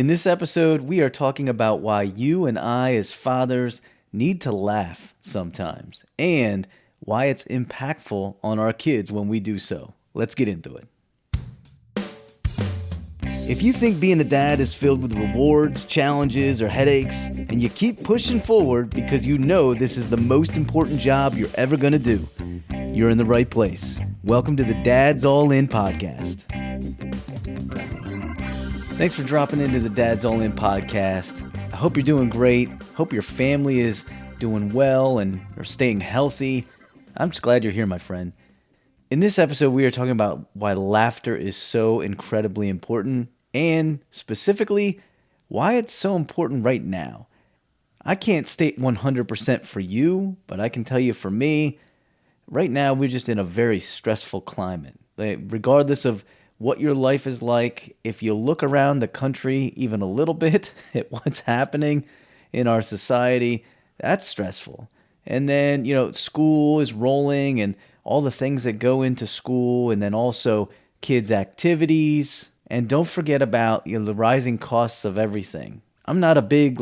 In this episode, we are talking about why you and I, as fathers, need to laugh sometimes and why it's impactful on our kids when we do so. Let's get into it. If you think being a dad is filled with rewards, challenges, or headaches, and you keep pushing forward because you know this is the most important job you're ever going to do, you're in the right place. Welcome to the Dad's All In podcast. Thanks for dropping into the Dad's All In podcast. I hope you're doing great. Hope your family is doing well and are staying healthy. I'm just glad you're here, my friend. In this episode, we are talking about why laughter is so incredibly important and specifically why it's so important right now. I can't state 100% for you, but I can tell you for me, right now we're just in a very stressful climate. Regardless of what your life is like, if you look around the country even a little bit at what's happening in our society, that's stressful. And then, school is rolling and all the things that go into school, and then also kids' activities. And don't forget about the rising costs of everything. I'm not a big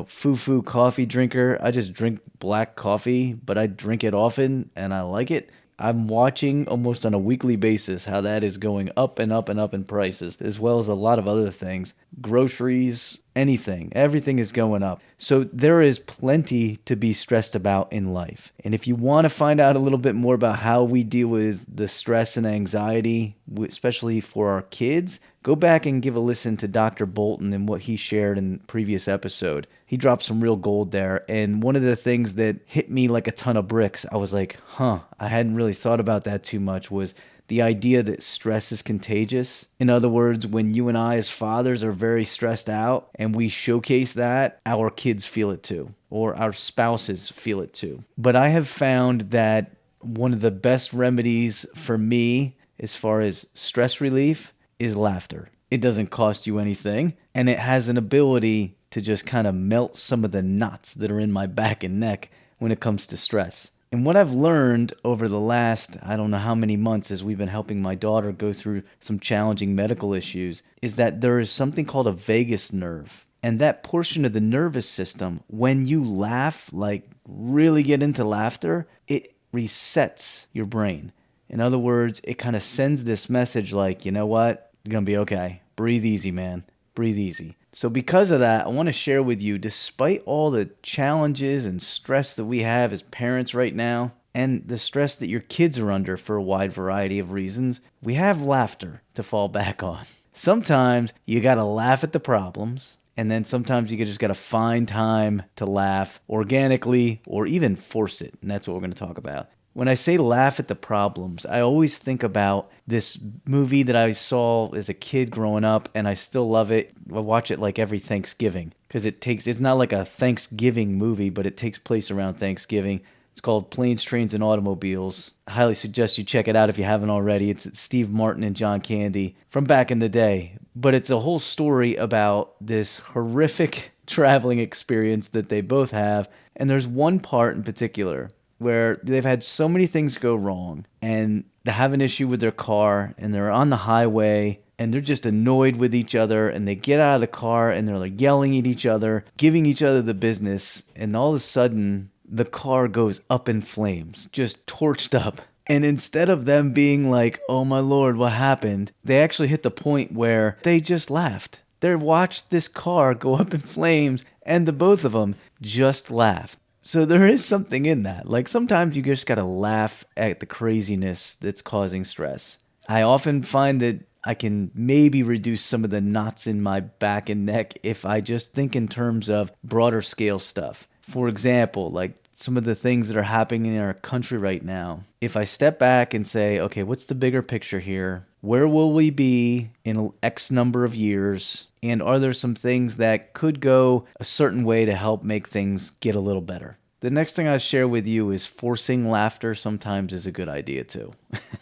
foo-foo coffee drinker. I just drink black coffee, but I drink it often and I like it. I'm watching almost on a weekly basis how that is going up and up and up in prices, as well as a lot of other things. Groceries, anything, everything is going up. So there is plenty to be stressed about in life. And if you want to find out a little bit more about how we deal with the stress and anxiety, especially for our kids, go back and give a listen to Dr. Bolton and what he shared in the previous episode. He dropped some real gold there. And one of the things that hit me like a ton of bricks, I was like, I hadn't really thought about that too much, was the idea that stress is contagious. In other words, when you and I as fathers are very stressed out and we showcase that, our kids feel it too, or our spouses feel it too. But I have found that one of the best remedies for me as far as stress relief is laughter. It doesn't cost you anything, and it has an ability to just kind of melt some of the knots that are in my back and neck when it comes to stress. And what I've learned over the last, I don't know how many months as we've been helping my daughter go through some challenging medical issues, is that there is something called a vagus nerve. And that portion of the nervous system, when you laugh, like really get into laughter, it resets your brain. In other words, it kind of sends this message like, you know what? You're going to be okay. Breathe easy, man. Breathe easy. So because of that, I want to share with you, despite all the challenges and stress that we have as parents right now, and the stress that your kids are under for a wide variety of reasons, we have laughter to fall back on. Sometimes you got to laugh at the problems, and then sometimes you just got to find time to laugh organically or even force it, and that's what we're going to talk about. When I say laugh at the problems, I always think about this movie that I saw as a kid growing up, and I still love it. I watch it like every Thanksgiving because it's not like a Thanksgiving movie, but it takes place around Thanksgiving. It's called Planes, Trains, and Automobiles. I highly suggest you check it out if you haven't already. It's Steve Martin and John Candy from back in the day. But it's a whole story about this horrific traveling experience that they both have, and there's one part in particular where they've had so many things go wrong and they have an issue with their car and they're on the highway and they're just annoyed with each other and they get out of the car and they're like yelling at each other, giving each other the business, and all of a sudden the car goes up in flames, just torched up. And instead of them being like, oh my Lord, what happened? They actually hit the point where they just laughed. They watched this car go up in flames and the both of them just laughed. So there is something in that. Like sometimes you just got to laugh at the craziness that's causing stress. I often find that I can maybe reduce some of the knots in my back and neck if I just think in terms of broader scale stuff. For example, like some of the things that are happening in our country right now. If I step back and say, okay, what's the bigger picture here? Where will we be in X number of years? And are there some things that could go a certain way to help make things get a little better? The next thing I share with you is forcing laughter sometimes is a good idea too.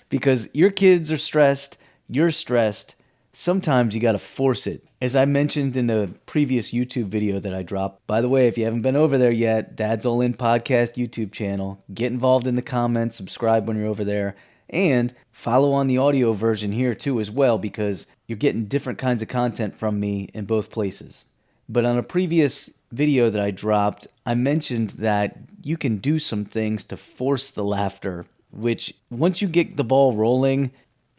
Because your kids are stressed, you're stressed, sometimes you got to force it. As I mentioned in the previous YouTube video that I dropped, by the way, if you haven't been over there yet, Dad's All In Podcast YouTube channel, get involved in the comments, subscribe when you're over there. And follow on the audio version here too as well, because you're getting different kinds of content from me in both places. But on a previous video that I dropped, I mentioned that you can do some things to force the laughter, which once you get the ball rolling,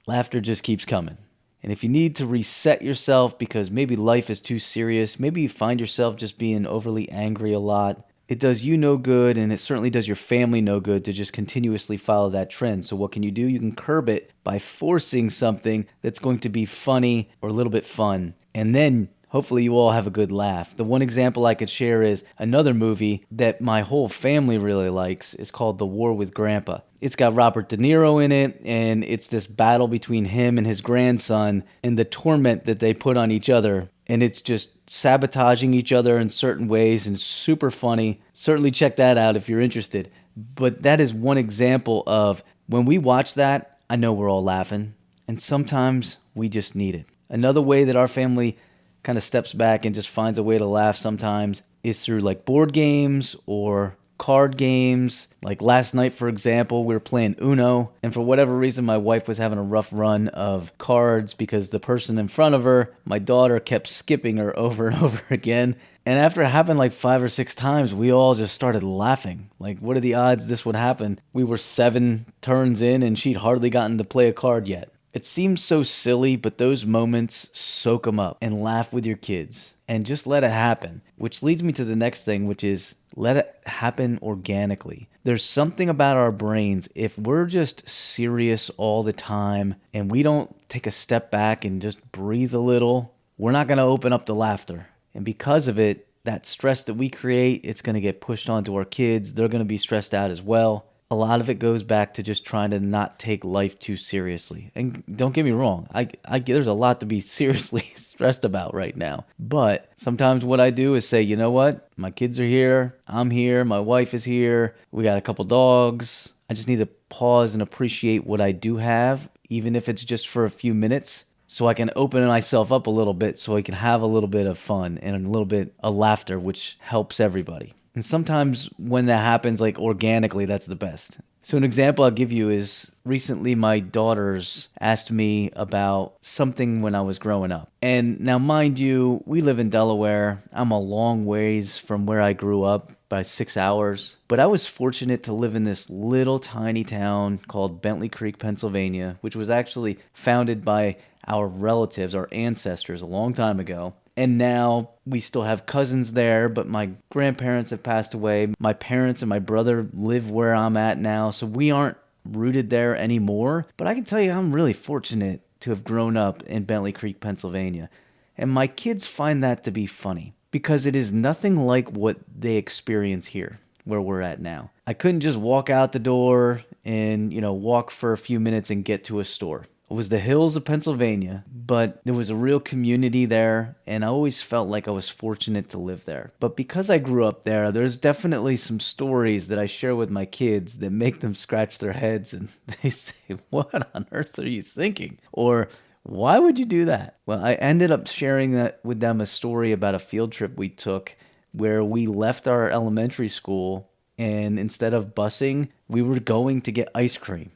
laughter just keeps coming. And if you need to reset yourself because maybe life is too serious, maybe you find yourself just being overly angry a lot, it does you no good, and it certainly does your family no good to just continuously follow that trend. So what can you do? You can curb it by forcing something that's going to be funny or a little bit fun. And then hopefully you all have a good laugh. The one example I could share is another movie that my whole family really likes. It's called The War with Grandpa. It's got Robert De Niro in it, and it's this battle between him and his grandson and the torment that they put on each other. And it's just sabotaging each other in certain ways and super funny. Certainly check that out if you're interested. But that is one example of when we watch that, I know we're all laughing. And sometimes we just need it. Another way that our family kind of steps back and just finds a way to laugh sometimes is through like board games or card games. Like last night, for example, we were playing Uno, and for whatever reason, my wife was having a rough run of cards because the person in front of her, my daughter, kept skipping her over and over again. And after it happened like 5 or 6 times, we all just started laughing. Like, what are the odds this would happen? We were 7 turns in, and she'd hardly gotten to play a card yet. It seems so silly, but those moments, soak them up and laugh with your kids and just let it happen. Which leads me to the next thing, which is let it happen organically. There's something about our brains, if we're just serious all the time and we don't take a step back and just breathe a little, we're not going to open up to laughter. And because of it, that stress that we create, it's going to get pushed onto our kids. They're going to be stressed out as well. A lot of it goes back to just trying to not take life too seriously. And don't get me wrong, there's a lot to be seriously stressed about right now. But sometimes what I do is say, you know what? My kids are here. I'm here. My wife is here. We got a couple dogs. I just need to pause and appreciate what I do have, even if it's just for a few minutes, so I can open myself up a little bit so I can have a little bit of fun and a little bit of laughter, which helps everybody. And sometimes when that happens, like organically, that's the best. So an example I'll give you is recently my daughters asked me about something when I was growing up. And now, mind you, we live in Delaware. I'm a long ways from where I grew up by 6 hours. But I was fortunate to live in this little tiny town called Bentley Creek, Pennsylvania, which was actually founded by our relatives, our ancestors, a long time ago. And now we still have cousins there, but my grandparents have passed away. My parents and my brother live where I'm at now, so we aren't rooted there anymore. But I can tell you I'm really fortunate to have grown up in Bentley Creek, Pennsylvania. And my kids find that to be funny because it is nothing like what they experience here, where we're at now. I couldn't just walk out the door and, walk for a few minutes and get to a store. It was the hills of Pennsylvania, but there was a real community there, and I always felt like I was fortunate to live there. But because I grew up there, there's definitely some stories that I share with my kids that make them scratch their heads, and they say, "What on earth are you thinking?" Or, "Why would you do that?" Well, I ended up sharing that with them, a story about a field trip we took where we left our elementary school, and instead of busing, we were going to get ice cream.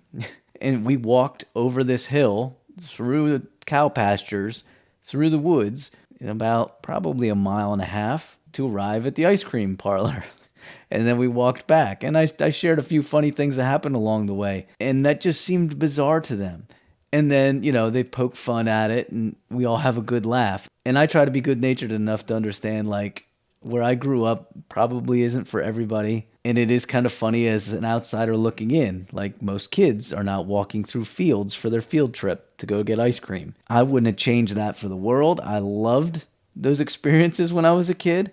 And we walked over this hill, through the cow pastures, through the woods, in about probably a mile and a half to arrive at the ice cream parlor. And then we walked back. And I shared a few funny things that happened along the way. And that just seemed bizarre to them. And then, they poke fun at it, and we all have a good laugh. And I try to be good-natured enough to understand, like, where I grew up probably isn't for everybody. And it is kind of funny as an outsider looking in. Like, most kids are not walking through fields for their field trip to go get ice cream. I wouldn't have changed that for the world. I loved those experiences when I was a kid,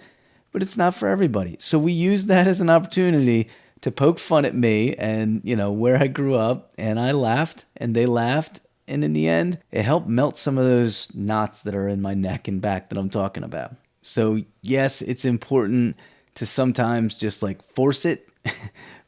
but it's not for everybody. So we used that as an opportunity to poke fun at me and, where I grew up. And I laughed and they laughed. And in the end, it helped melt some of those knots that are in my neck and back that I'm talking about. So yes, it's important to sometimes just like force it,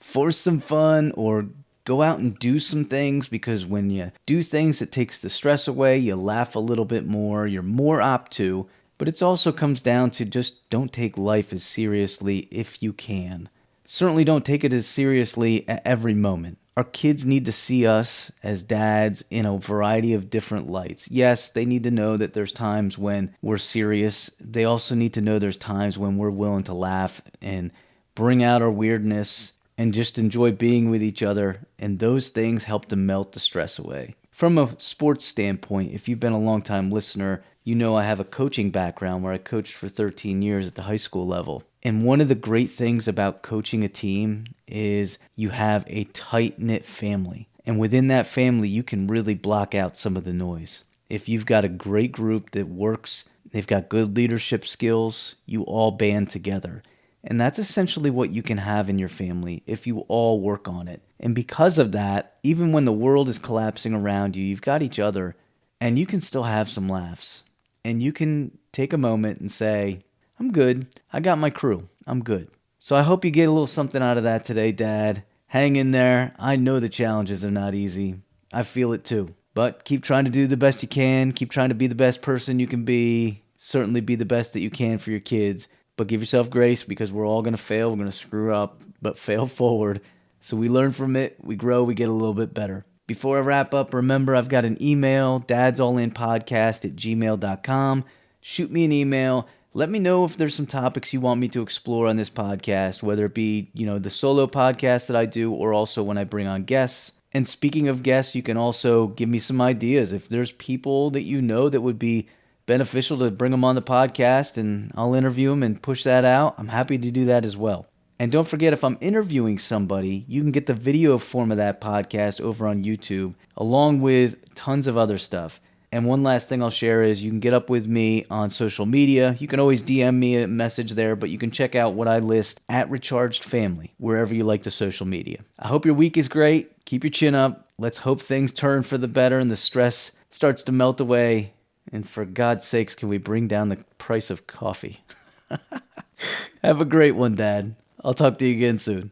force some fun, or go out and do some things, because when you do things, it takes the stress away, you laugh a little bit more, you're more apt to, but it also comes down to just don't take life as seriously if you can. Certainly don't take it as seriously at every moment. Our kids need to see us as dads in a variety of different lights. Yes, they need to know that there's times when we're serious. They also need to know there's times when we're willing to laugh and bring out our weirdness and just enjoy being with each other. And those things help to melt the stress away. From a sports standpoint, if you've been a long-time listener, you know I have a coaching background where I coached for 13 years at the high school level. And one of the great things about coaching a team is you have a tight-knit family. And within that family, you can really block out some of the noise. If you've got a great group that works, they've got good leadership skills, you all band together. And that's essentially what you can have in your family if you all work on it. And because of that, even when the world is collapsing around you, you've got each other and you can still have some laughs. And you can take a moment and say, I'm good. I got my crew. I'm good. So I hope you get a little something out of that today, Dad. Hang in there. I know the challenges are not easy. I feel it too. But keep trying to do the best you can. Keep trying to be the best person you can be. Certainly be the best that you can for your kids. But give yourself grace because we're all going to fail. We're going to screw up, but fail forward. So we learn from it. We grow. We get a little bit better. Before I wrap up, remember I've got an email, dadsallinpodcast@gmail.com. Shoot me an email. Let me know if there's some topics you want me to explore on this podcast, whether it be, the solo podcast that I do or also when I bring on guests. And speaking of guests, you can also give me some ideas. If there's people that you know that would be beneficial to bring them on the podcast and I'll interview them and push that out, I'm happy to do that as well. And don't forget, if I'm interviewing somebody, you can get the video form of that podcast over on YouTube, along with tons of other stuff. And one last thing I'll share is you can get up with me on social media. You can always DM me a message there, but you can check out what I list at Recharged Family, wherever you like the social media. I hope your week is great. Keep your chin up. Let's hope things turn for the better and the stress starts to melt away. And for God's sakes, can we bring down the price of coffee? Have a great one, Dad. I'll talk to you again soon.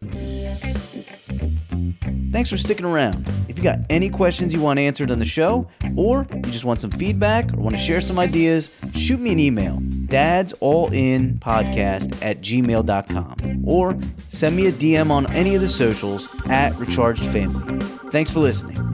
Thanks for sticking around. If you got any questions you want answered on the show, or you just want some feedback or want to share some ideas, shoot me an email, dadsallinpodcast@gmail.com, or send me a DM on any of the socials @RechargedFamily. Thanks for listening.